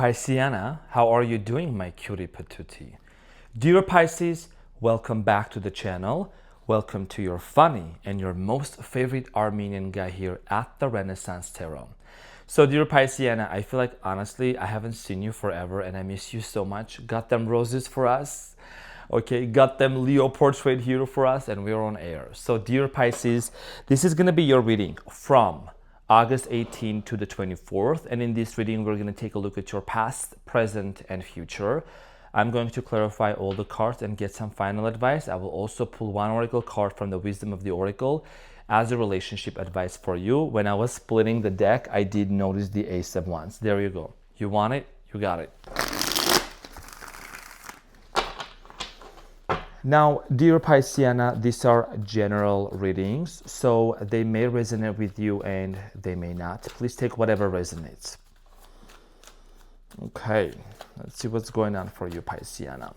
Pisceana, how are you doing, my cutie patootie? Dear Pisces, welcome back to the channel. Welcome to your funny and your most favorite Armenian guy here at the Renaissance Tarot. So dear Pisceana, I feel like honestly, I haven't seen you forever and I miss you so much. Got them roses for us. Okay, got them Leo portrait here for us and we're on air. So dear Pisces, this is gonna be your reading from August 18th to the 24th. And in this reading, we're going to take a look at your past, present, and future. I'm going to clarify all the cards and get some final advice. I will also pull one oracle card from the Wisdom of the Oracle as a relationship advice for you. When I was splitting the deck, I did notice the Ace of Wands. There you go. You want it? You got it. Now, dear Pisceana, these are general readings, so they may resonate with you and they may not. Please take whatever resonates. Okay, let's see what's going on for you, Pisceana.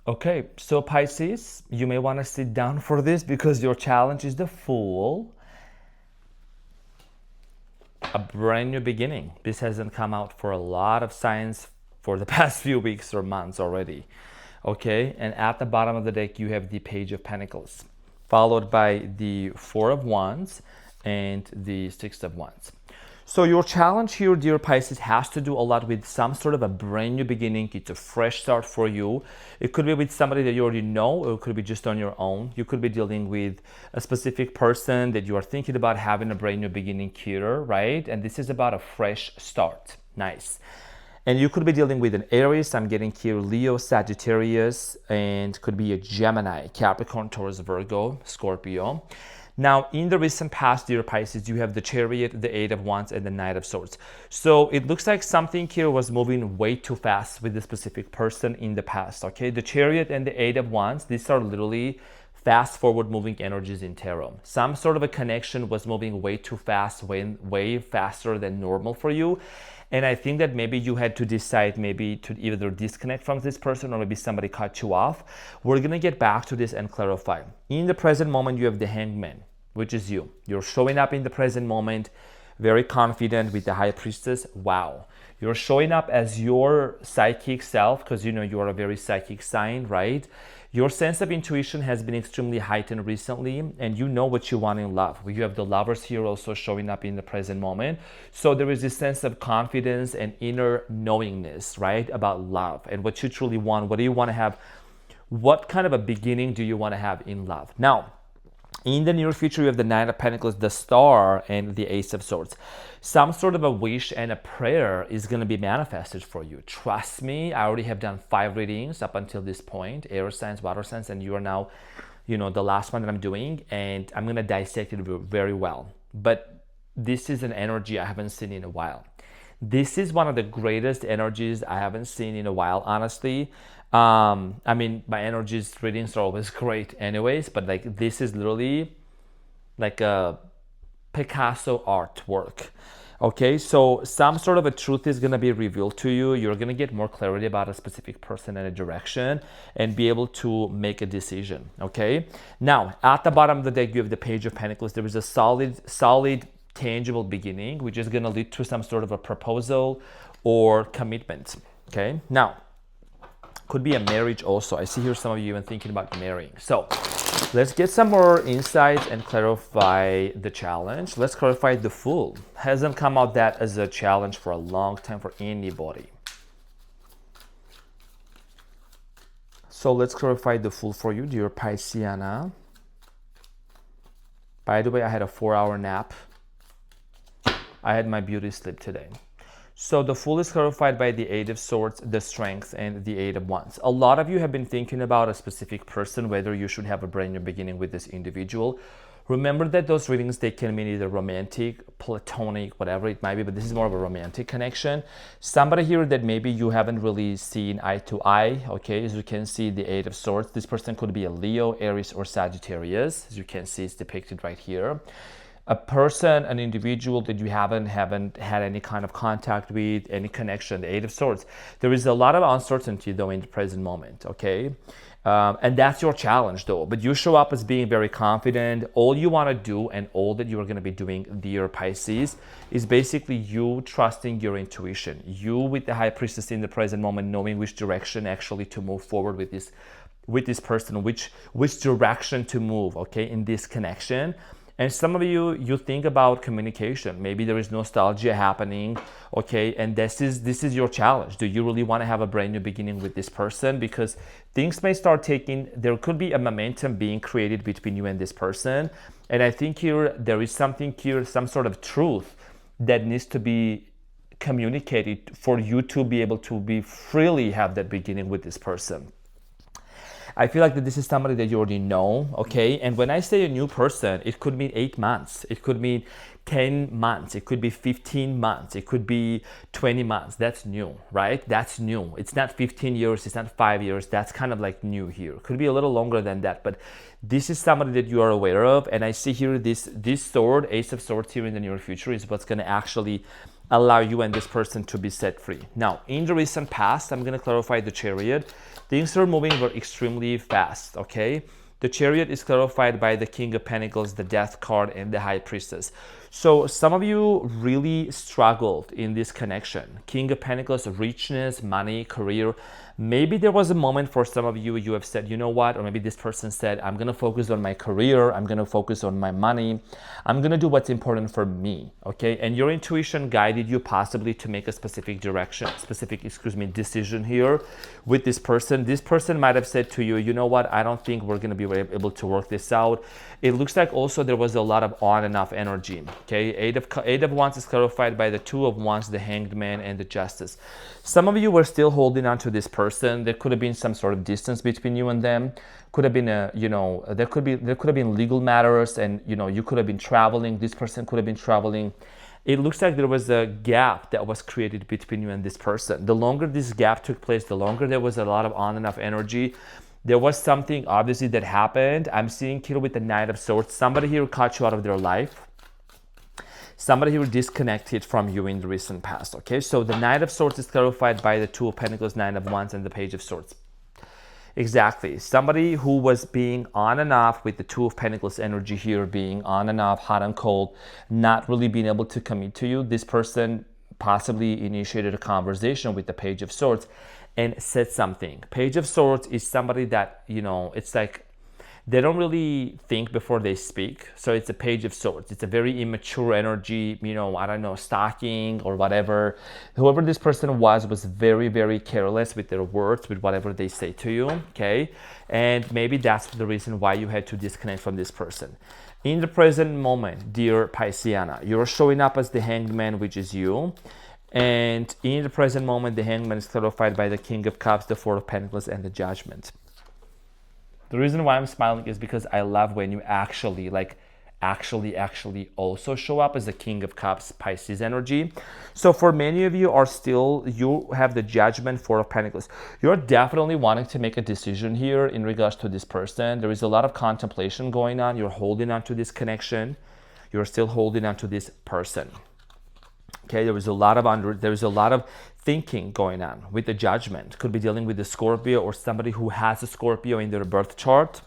Okay, so Pisces, you may want to sit down for this because your challenge is the Fool. A brand new beginning. This hasn't come out for a lot of signs for the past few weeks or months already. Okay, and at the bottom of the deck, you have the Page of Pentacles, followed by the Four of Wands and the Six of Wands. So your challenge here, dear Pisces, has to do a lot with some sort of a brand new beginning. It's a fresh start for you. It could be with somebody that you already know, or it could be just on your own. You could be dealing with a specific person that you are thinking about having a brand new beginning here, right? And this is about a fresh start. Nice. And you could be dealing with an Aries, I'm getting here Leo, Sagittarius, and could be a Gemini, Capricorn, Taurus, Virgo, Scorpio. Now, in the recent past, dear Pisces, you have the Chariot, the Eight of Wands, and the Knight of Swords. So it looks like something here was moving way too fast with a specific person in the past, okay? The Chariot and the Eight of Wands, these are literally fast forward moving energies in tarot. Some sort of a connection was moving way too fast, way faster than normal for you. And I think that maybe you had to decide maybe to either disconnect from this person or maybe somebody cut you off. We're going to get back to this and clarify. In the present moment, you have the Hangman, which is you. You're showing up in the present moment, very confident with the High Priestess. Wow. You're showing up as your psychic self because you know you are a very psychic sign, right? Your sense of intuition has been extremely heightened recently and you know what you want in love. You have the Lovers here also showing up in the present moment. So there is this sense of confidence and inner knowingness, right? About love and what you truly want. What do you want to have? What kind of a beginning do you want to have in love? Now, in the near future, you have the Nine of Pentacles, the Star, and the Ace of Swords. Some sort of a wish and a prayer is going to be manifested for you. Trust me, I already have done 5 readings up until this point, air signs, water signs, and you are now, the last one that I'm doing, and I'm going to dissect it very well. But this is an energy I haven't seen in a while. This is one of the greatest energies I haven't seen in a while, honestly. I mean, my energies readings are always great anyways, but like this is literally like a Picasso artwork. Okay, so some sort of a truth is going to be revealed to you. You're going to get more clarity about a specific person and a direction and be able to make a decision. Okay, now at the bottom of the deck, you have the Page of Pentacles. There is a solid, tangible beginning, which is going to lead to some sort of a proposal or commitment. Okay, now could be a marriage also. I see here some of you even thinking about marrying. So let's get some more insights and clarify the challenge. Let's clarify the Fool. Hasn't come out that as a challenge for a long time for anybody. So let's clarify the Fool for you, dear Pisceana. By the way, I had a 4-hour nap. I had my beauty sleep today. So the Fool is clarified by the Eight of Swords, the Strength, and the Eight of Wands. A lot of you have been thinking about a specific person, whether you should have a brand new beginning with this individual. Remember that those readings, they can mean either romantic, platonic, whatever it might be, but this is more of a romantic connection. Somebody here that maybe you haven't really seen eye to eye, okay? As you can see, the Eight of Swords. This person could be a Leo, Aries, or Sagittarius. As you can see, it's depicted right here. A person, an individual that you haven't had any kind of contact with, any connection, the Eight of Swords. There is a lot of uncertainty, though, in the present moment, okay? And that's your challenge, though. But you show up as being very confident. All you want to do and all that you are going to be doing, dear Pisces, is basically you trusting your intuition. You with the High Priestess in the present moment, knowing which direction actually to move forward with this person, which direction to move, okay, in this connection. And some of you think about communication. Maybe there is nostalgia happening, okay? And this is your challenge. Do you really want to have a brand new beginning with this person? Because things may start there could be a momentum being created between you and this person. And I think here, there is something here, some sort of truth that needs to be communicated for you to be able to be freely have that beginning with this person. I feel like that this is somebody that you already know, okay? And when I say a new person, it could mean 8 months. It could mean 10 months. It could be 15 months. It could be 20 months. That's new, right? That's new. It's not 15 years. It's not 5 years. That's kind of like new here. It could be a little longer than that, but this is somebody that you are aware of. And I see here this sword, Ace of Swords here in the near future is what's going to actually allow you and this person to be set free. Now, in the recent past, I'm going to clarify the Chariot. Things are moving very extremely fast, okay? The Chariot is clarified by the King of Pentacles, the Death card, and the High Priestess. So some of you really struggled in this connection. King of Pentacles, richness, money, career. Maybe there was a moment for some of you, you have said, you know what? Or maybe this person said, I'm going to focus on my career. I'm going to focus on my money. I'm going to do what's important for me, okay? And your intuition guided you possibly to make a specific decision here with this person. This person might have said to you, you know what? I don't think we're going to be able to work this out. It looks like also there was a lot of on and off energy, okay? Eight of Wands is clarified by the Two of Wands, the Hanged Man, and the Justice. Some of you were still holding on to this person. There could have been some sort of distance between you and them. Could have been there could have been legal matters, and you could have been traveling. This person could have been traveling. It looks like there was a gap that was created between you and this person. The longer this gap took place, the longer there was a lot of on and off energy. There was something obviously that happened. I'm seeing here with the Knight of Swords. Somebody here cut you out of their life. Somebody who disconnected from you in the recent past, okay? So the Knight of Swords is clarified by the Two of Pentacles, Nine of Wands, and the Page of Swords. Exactly. Somebody who was being on and off with the Two of Pentacles energy here, being on and off, hot and cold, not really being able to commit to you. This person possibly initiated a conversation with the Page of Swords and said something. Page of Swords is somebody that, it's like, they don't really think before they speak. So it's a Page of Swords. It's a very immature energy, I don't know, stalking or whatever. Whoever this person was very, very careless with their words, with whatever they say to you, okay? And maybe that's the reason why you had to disconnect from this person. In the present moment, dear Pisceana, you're showing up as the Hanged Man, which is you. And in the present moment, the Hanged Man is clarified by the King of Cups, the Four of Pentacles, and the Judgment. The reason why I'm smiling is because I love when you actually also show up as the King of Cups, Pisces energy. So for many of you you have the Judgment, Four of Pentacles. You're definitely wanting to make a decision here in regards to this person. There is a lot of contemplation going on. You're holding on to this connection. You're still holding on to this person. Okay, there is a lot of thinking going on with the Judgment. Could be dealing with the Scorpio or somebody who has a Scorpio in their birth chart.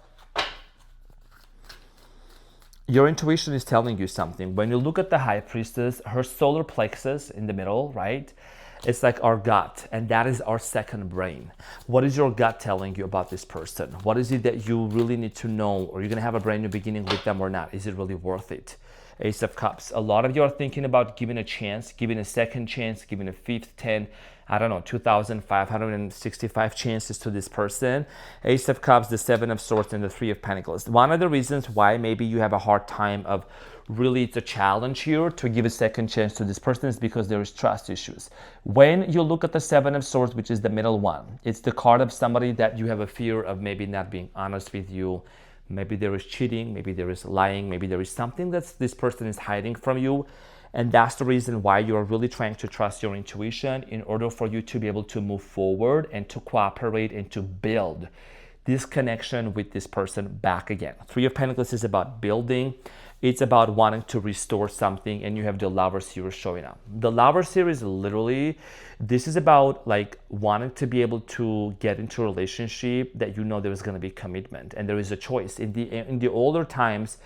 Your intuition is telling you something. When you look at the High Priestess, her solar plexus in the middle, right? It's like our gut, and that is our second brain. What is your gut telling you about this person? What is it that you really need to know? Or you're going to have a brand new beginning with them or not? Is it really worth it? Ace of Cups. A lot of you are thinking about giving a chance, giving a second chance, giving a fifth, 10, 2,565 chances to this person. Ace of Cups, the Seven of Swords, and the Three of Pentacles. One of the reasons why maybe you have a hard time of really it's a challenge here to give a second chance to this person is because there is trust issues. When you look at the Seven of Swords, which is the middle one, it's the card of somebody that you have a fear of maybe not being honest with you, Maybe there is cheating, maybe there is lying, maybe there is something that this person is hiding from you. And that's the reason why you're really trying to trust your intuition in order for you to be able to move forward and to cooperate and to build this connection with this person back again. Three of Pentacles is about building. It's about wanting to restore something, and you have the Lovers here showing up. The Lovers here is literally, this is about like wanting to be able to get into a relationship that you know there is going to be commitment and there is a choice. In the older times,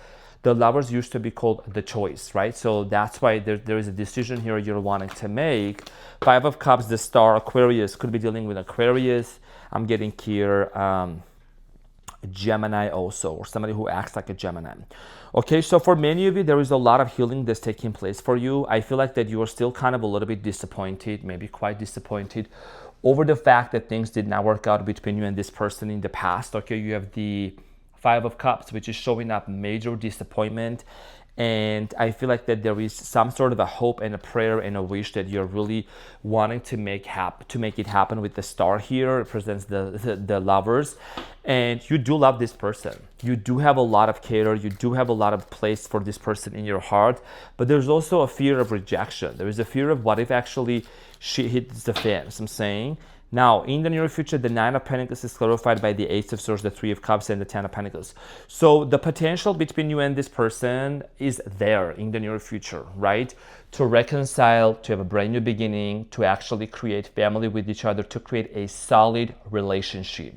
the Lovers used to be called the choice, right? So that's why there is a decision here you're wanting to make. Five of Cups, the Star, Aquarius, could be dealing with Aquarius. I'm getting here Gemini also, or somebody who acts like a Gemini. Okay, so for many of you, there is a lot of healing that's taking place for you. I feel like that you are still kind of a little bit disappointed, maybe quite disappointed over the fact that things did not work out between you and this person in the past. Okay, you have the Five of Cups, which is showing up major disappointment. And I feel like that there is some sort of a hope and a prayer and a wish that you're really wanting to make it happen with the Star here. It represents the Lovers. And you do love this person. You do have a lot of care. You do have a lot of place for this person in your heart. But there's also a fear of rejection. There is a fear of what if actually shit hits the fan. So I'm saying, now, in the near future, the Nine of Pentacles is clarified by the Ace of Swords, the Three of Cups, and the Ten of Pentacles. So the potential between you and this person is there in the near future, right? To reconcile, to have a brand new beginning, to actually create family with each other, to create a solid relationship.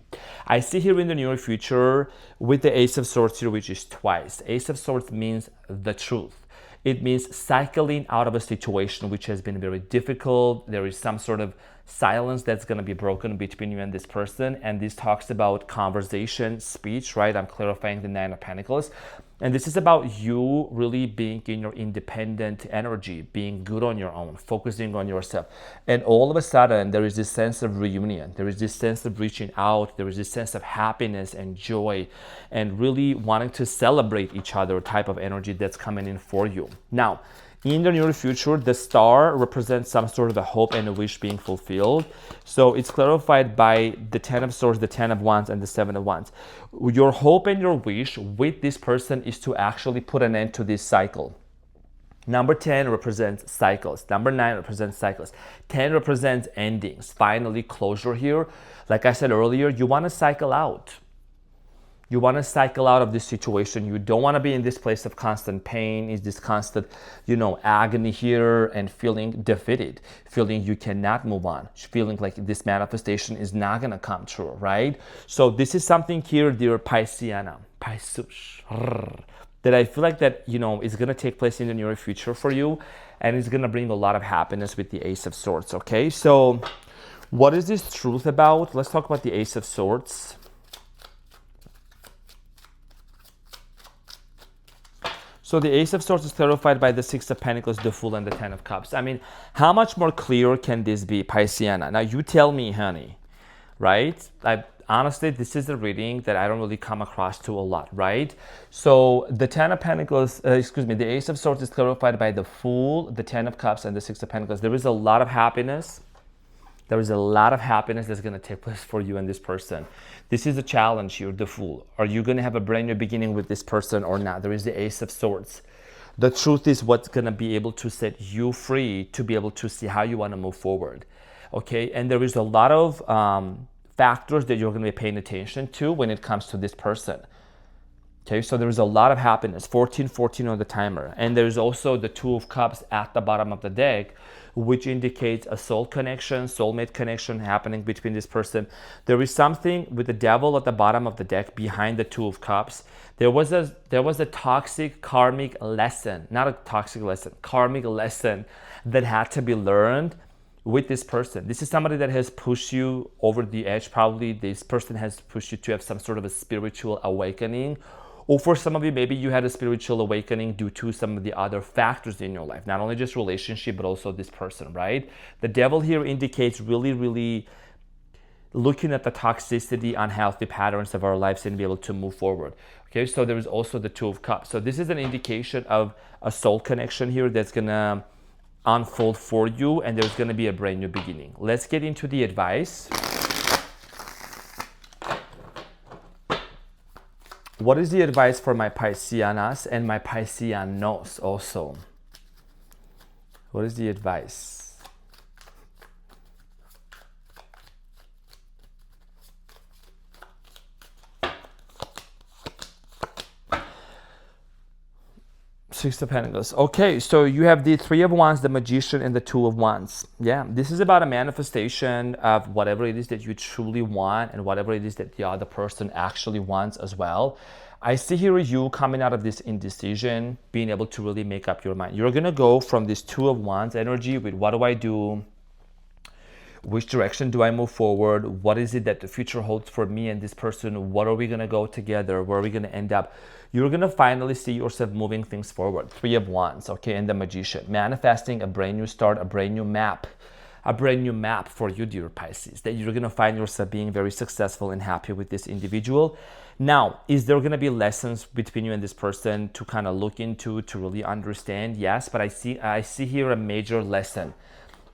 I see here in the near future with the Ace of Swords here, which is twice. Ace of Swords means the truth. It means cycling out of a situation which has been very difficult. There is some sort of silence that's going to be broken between you and this person. And this talks about conversation, speech, right? I'm clarifying the Nine of Pentacles. And this is about you really being in your independent energy, being good on your own, focusing on yourself. And all of a sudden, there is this sense of reunion. There is this sense of reaching out. There is this sense of happiness and joy and really wanting to celebrate each other type of energy that's coming in for you. Now, in the near future, the Star represents some sort of a hope and a wish being fulfilled. So it's clarified by the Ten of Swords, the Ten of Wands, and the Seven of Wands. Your hope and your wish with this person is to actually put an end to this cycle. Number 10 represents cycles. Number 9 represents cycles. 10 represents endings. Finally, closure here. Like I said earlier, you want to cycle out. You want to cycle out of this situation. You don't want to be in this place of constant pain, is this constant, agony here, and feeling defeated, feeling you cannot move on, feeling like this manifestation is not going to come true, right? So this is something here, dear Pisceana, Pisces, that I feel like that, is going to take place in the near future for you, and it's going to bring a lot of happiness with the Ace of Swords, okay? So what is this truth about? Let's talk about the Ace of Swords. So the Ace of Swords is clarified by the Six of Pentacles, the Fool, and the Ten of Cups. I mean, how much more clear can this be, Pisceana? Now you tell me, honey, right? Honestly, this is a reading that I don't really come across to a lot, right? So the Ten of Pentacles, the Ace of Swords is clarified by the Fool, the Ten of Cups, and the Six of Pentacles. There is a lot of happiness. There is a lot of happiness that's going to take place for you and this person. This is a challenge here, the Fool. Are you going to have a brand new beginning with this person or not? There is the Ace of Swords. The truth is what's going to be able to set you free to be able to see how you want to move forward. Okay, and there is a lot of factors that you're going to be paying attention to when it comes to this person. Okay, so there is a lot of happiness, 14 on the timer. And there's also the Two of Cups at the bottom of the deck, which indicates a soul connection, soulmate connection happening between this person. There is something with the Devil at the bottom of the deck behind the Two of Cups. There was a toxic karmic lesson, not a toxic lesson, karmic lesson that had to be learned with this person. This is somebody that has pushed you over the edge. Probably this person has pushed you to have some sort of a spiritual awakening. Or for some of you, maybe you had a spiritual awakening due to some of the other factors in your life, not only just relationship, but also this person, right? The Devil here indicates really, really looking at the toxicity, unhealthy patterns of our lives and be able to move forward. Okay, so there is also the Two of Cups. So this is an indication of a soul connection here that's gonna unfold for you, and there's gonna be a brand new beginning. Let's get into the advice. What is the advice for my Pisceanas and my Pisceanos also? What is the advice? Six of Pentacles. Okay, so you have the Three of Wands, the Magician, and the Two of Wands. Yeah, this is about a manifestation of whatever it is that you truly want and whatever it is that the other person actually wants as well. I see here you coming out of this indecision, being able to really make up your mind. You're going to go from this Two of Wands energy with what do I do? Which direction do I move forward? What is it that the future holds for me and this person? What are we going to go together? Where are we going to end up? You're going to finally see yourself moving things forward. Three of Wands, okay, and the Magician. Manifesting a brand new start, a brand new map. A brand new map for you, dear Pisces, that you're going to find yourself being very successful and happy with this individual. Now, is there going to be lessons between you and this person to kind of look into, to really understand? Yes, but I see here a major lesson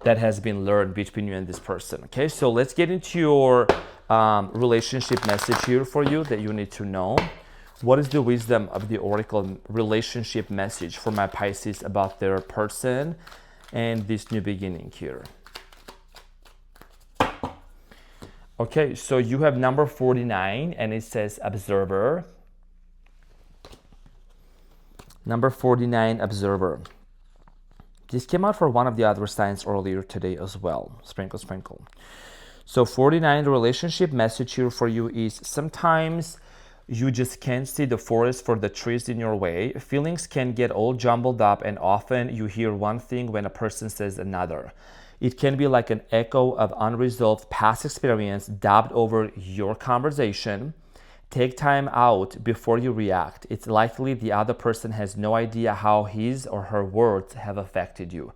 that has been learned between you and this person. Okay, so let's get into your relationship message here for you that you need to know. What is the wisdom of the Oracle relationship message for my Pisces about their person and this new beginning here? Okay, so you have number 49 and it says observer. Number 49, observer. This came out for one of the other signs earlier today as well. Sprinkle, sprinkle. So 49, the relationship message here for you is sometimes you just can't see the forest for the trees in your way. Feelings can get all jumbled up and often you hear one thing when a person says another. It can be like an echo of unresolved past experience dubbed over your conversation. Take time out before you react. It's likely the other person has no idea how his or her words have affected you.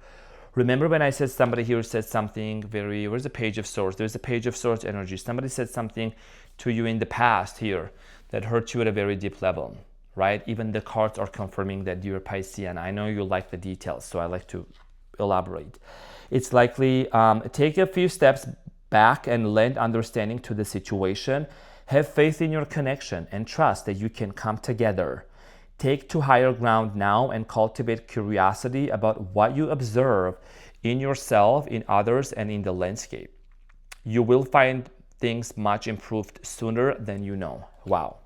Remember when I said somebody here said something very, where's the Page of Swords? There's a Page of Swords energy. Somebody said something to you in the past here that hurt you at a very deep level, right? Even the cards are confirming that you're Piscean. I know you like the details, so I like to elaborate. It's likely take a few steps back and lend understanding to the situation. Have faith in your connection and trust that you can come together. Take to higher ground now and cultivate curiosity about what you observe in yourself, in others, and in the landscape. You will find things much improved sooner than you know. Wow.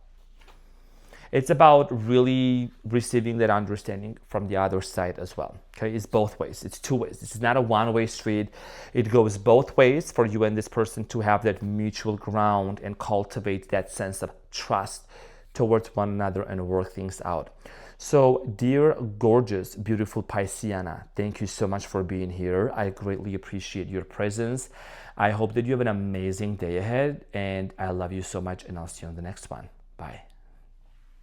It's about really receiving that understanding from the other side as well. Okay, it's both ways. It's two ways. This is not a one-way street. It goes both ways for you and this person to have that mutual ground and cultivate that sense of trust towards one another and work things out. So, dear, gorgeous, beautiful Pisceana, thank you so much for being here. I greatly appreciate your presence. I hope that you have an amazing day ahead, and I love you so much, and I'll see you on the next one. Bye.